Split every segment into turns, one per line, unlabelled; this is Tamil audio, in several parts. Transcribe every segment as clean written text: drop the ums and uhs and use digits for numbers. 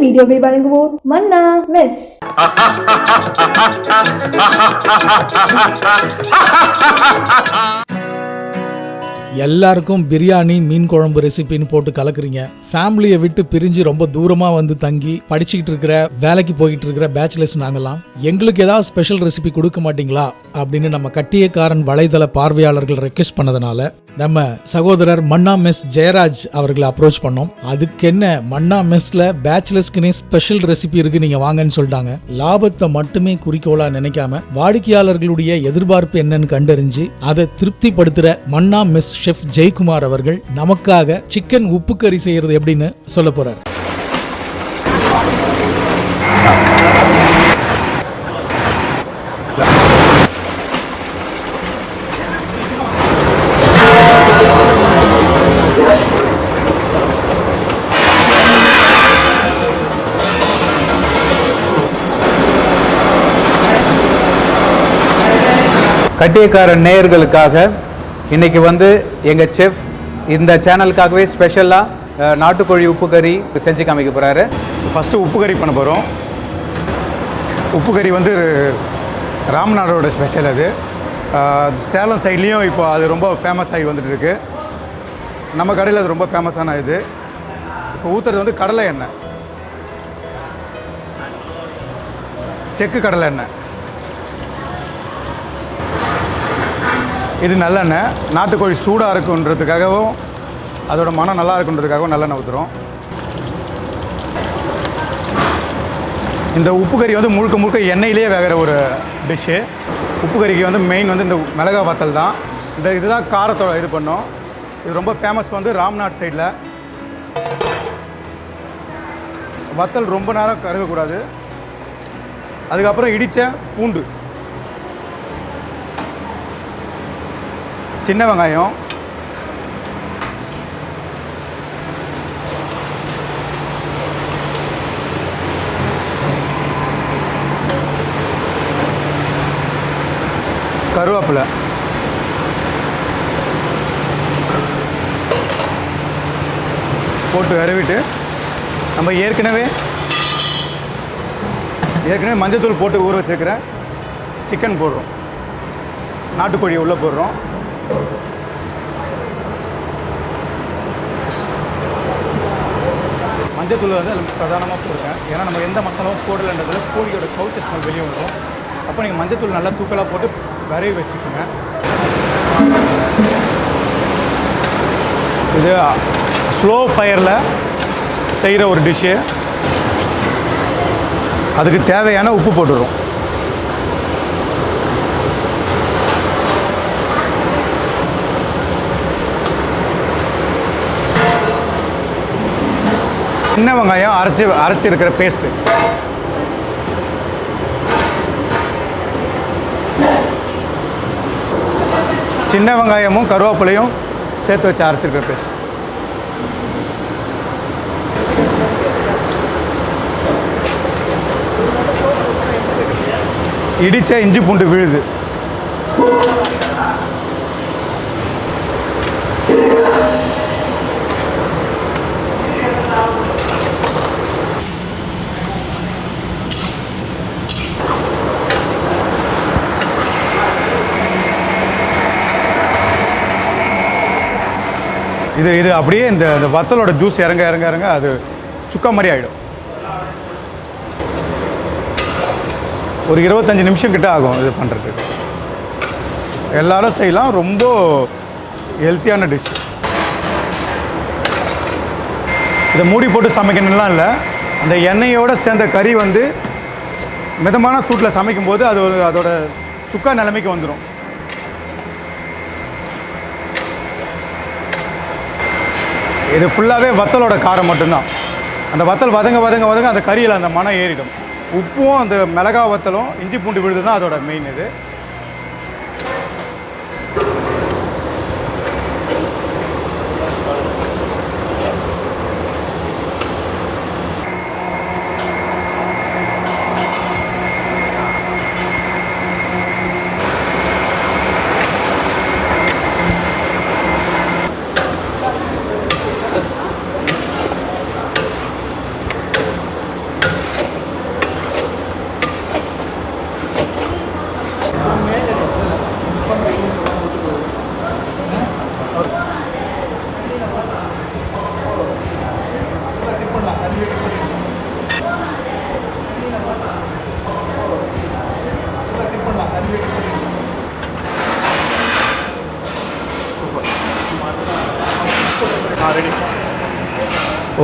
வீடியோவை வழங்குவோர் மன்னா மெஸ்.
எல்லாருக்கும் பிரியாணி மீன் குழம்பு ரெசிபின்னு போட்டு கலக்குறீங்க. ஃபேமிலியை விட்டு பிரிஞ்சு ரொம்ப தூரமா வந்து தங்கி படிச்சுக்கிட்டு இருக்கிற, வேலைக்கு போயிட்டு இருக்கிற பேச்சுலர்ஸ் நாங்கெல்லாம் எங்களுக்கு ஏதாவது ஸ்பெஷல் ரெசிபி கொடுக்க மாட்டீங்களா அப்படின்னு நம்ம கட்டியக்காரன் வலைதள பார்வையாளர்கள் ரெக்வெஸ்ட் பண்ணதுனால நம்ம சகோதரர் மன்னா மெஸ் ஜெயராஜ் அவர்களை அப்ரோச் பண்ணோம். அதுக்கு என்ன, மன்னா மெஸ்ல பேச்சுலர்ஸ்க்குனே ஸ்பெஷல் ரெசிபி இருக்கு, நீங்க வாங்கன்னு சொல்லிட்டாங்க. லாபத்தை மட்டுமே குறிக்கோளா நினைக்காம வாடிக்கையாளர்களுடைய எதிர்பார்ப்பு என்னன்னு கண்டறிஞ்சு அதை திருப்திப்படுத்துற மன்னா மெஸ் ஷெஃப் ஜெயக்குமார் அவர்கள் நமக்காக சிக்கன் உப்பு கறி செய்யறது எப்படின்னு சொல்ல போறார்.
கட்டியக்காரன் நேயர்களுக்காக இன்னைக்கு எங்கள் செஃப் இந்த சேனலுக்காகவே ஸ்பெஷலாக நாட்டுக்கோழி உப்பு கறி செஞ்சு காமிக்க போகிறாரு.
ஃபஸ்ட்டு உப்பு கறி பண்ண போகிறோம். உப்பு கறி ராமநாடோட ஸ்பெஷல். அது சேலம் சைட்லேயும் இப்போ அது ரொம்ப ஃபேமஸ் ஆகி வந்துட்டு இருக்கு. நம்ம கடையில் அது ரொம்ப ஃபேமஸான இது. இப்போ ஊற்றுறது கடலை எண்ணெய், செக்கு கடலை எண்ணெய். இது நல்லெண்ணெய். நாட்டுக்கோழி சூடாக இருக்குன்றதுக்காகவும் அதோட மனம் நல்லா இருக்குன்றதுக்காகவும் நல்லெண்ணெய் ஊற்றுறோம். இந்த உப்பு கறி முழுக்க முழுக்க எண்ணெயிலே வேகிற ஒரு டிஷ்ஷு. உப்பு கறிக்கு மெயின் இந்த மிளகா வத்தல் தான். இதுதான் காரத்தோட இது பண்ணோம். இது ரொம்ப ஃபேமஸ் ராம்நாட் சைடில். வத்தல் ரொம்ப நேரம் கருகக்கூடாது. அதுக்கப்புறம் இடித்த பூண்டு, சின்ன வெங்காயம், கருவேப்பிலை, போட்டு விரவிட்டு நம்ம ஏற்கனவே மஞ்சத்தூள் போட்டு ஊற வச்சுருக்கிற சிக்கன் போடுறோம். நாட்டுக்கோழியை உள்ளே போடுறோம். மஞ்சத்தூள் பிரதானமாக போடுறேன். ஏன்னா நம்ம எந்த மசாலாவும் போடலைன்றதில் கோழியோட கவுச்ச ஸ்மெல் வெளியே வரும். அப்போ நீங்கள் மஞ்சத்தூள் நல்லா தூக்கலாக போட்டு விரைவி வச்சுக்கோங்க. இது ஸ்லோ ஃபயரில் செய்கிற ஒரு டிஷ்ஷு. அதுக்கு தேவையான உப்பு போட்டுடுறோம். சின்ன வெங்காயம் அரைச்சி இருக்கிற பேஸ்ட்டு, சின்ன வெங்காயமும் கருவேப்பிலையும் சேர்த்து வச்சு அரைச்சிருக்கிற பேஸ்ட், இடித்த இஞ்சி பூண்டு விழுது, இது அப்படியே இந்த வத்தலோட ஜூஸ் இறங்க அது சுக்கா மாதிரி ஆகிடும். ஒரு 25 நிமிஷம் கிட்ட ஆகும் இது பண்ணுறதுக்கு. எல்லாரும் செய்யலாம். ரொம்ப ஹெல்த்தியான டிஷ். இதை மூடி போட்டு சமைக்கணும்லாம் இல்லை. அந்த எண்ணெயோடு சேர்ந்த கறி மிதமான சூட்டில் சமைக்கும்போது அது அதோட சுக்கா நிலைமைக்கு வந்துடும். இது ஃபுல்லாகவே வத்தலோட காரம் மட்டும்தான். அந்த வத்தல் வதங்க அந்த கறியில் அந்த மனம் ஏறிடும். உப்பும் அந்த மிளகா வத்தலும் இஞ்சி பூண்டு விழுது தான் அதோட மெயின். இது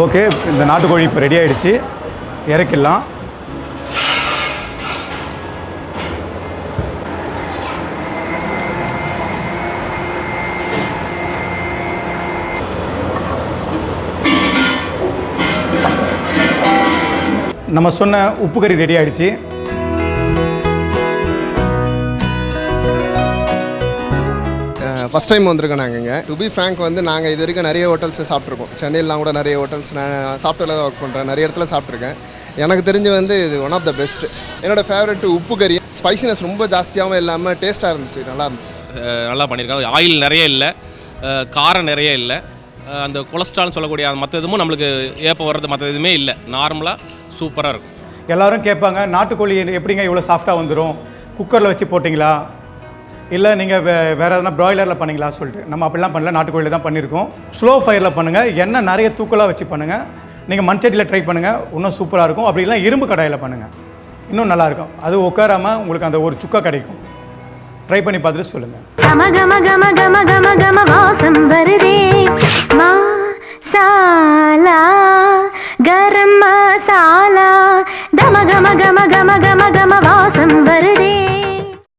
ஓகே, இந்த நாட்டுக்கோழி இப்போ ரெடி ஆகிடுச்சு, இறக்கிடலாம். நம்ம சொன்ன உப்பு கறி ரெடி ஆகிடுச்சு.
ஃபஸ்ட் டைம் வந்திருக்கோம் நாங்கள் இங்கே. டு பி ஃப்ரேங்க் வந்து நாங்கள் இது வரைக்கும் நிறைய ஹோட்டல்ஸ் சாப்பிட்ருக்கோம். சென்னையிலாம் கூட நிறைய ஹோட்டல்ஸ் நான் சாஃப்ட்வேரில் தான் ஒர்க் பண்ணுறேன், நிறைய இடத்துல சாப்பிட்ருக்கேன். எனக்கு தெரிஞ்சு வந்து இது ஒன் ஆஃப் த பெஸ்ட். என்னோடய ஃபேவரெட் உப்பு கறி. ஸ்பைசினஸ் ரொம்ப ஜாஸ்தியாகவும் இல்லாமல் டேஸ்ட்டாக இருந்துச்சு, நல்லா இருந்துச்சு.
நல்லா பண்ணியிருக்காங்க. ஆயில் நிறைய இல்லை, காரம் நிறைய இல்லை, அந்த கொலஸ்ட்ரால்னு சொல்லக்கூடிய மற்ற இதுவும் நம்மளுக்கு ஏப்பம் வர்றது மற்ற எதுவுமே இல்லை. நார்மலாக சூப்பராக இருக்கும்.
எல்லோரும் கேட்பாங்க, நாட்டுக்கோழி எப்படிங்க இவ்வளோ சாஃப்டாக வந்துடும், குக்கரில் வச்சு போட்டிங்களா, இல்லை நீங்கள் வேறு எதனா ப்ராய்லரில் பண்ணிங்களா சொல்லிட்டு. நம்ம அப்படிலாம் பண்ணல, நாட்டுக்கோழியில் தான் பண்ணியிருக்கோம். ஸ்லோ ஃபயரில் பண்ணுங்கள், எண்ணெய் நிறைய தூக்கலாக வச்சு பண்ணுங்கள். நீங்கள் மண்சட்டியில் ட்ரை பண்ணுங்கள், இன்னும் சூப்பராக இருக்கும். அப்படி இல்லை இரும்பு கடாயில் பண்ணுங்கள், இன்னும் நல்லாயிருக்கும். அது உட்காராமல் உங்களுக்கு அந்த ஒரு சுக்கா கிடைக்கும். ட்ரை பண்ணி பார்த்துட்டு சொல்லுங்கள்.
கரம் மசாலா, கம கம கம கம கம கம வாசம் வருதே.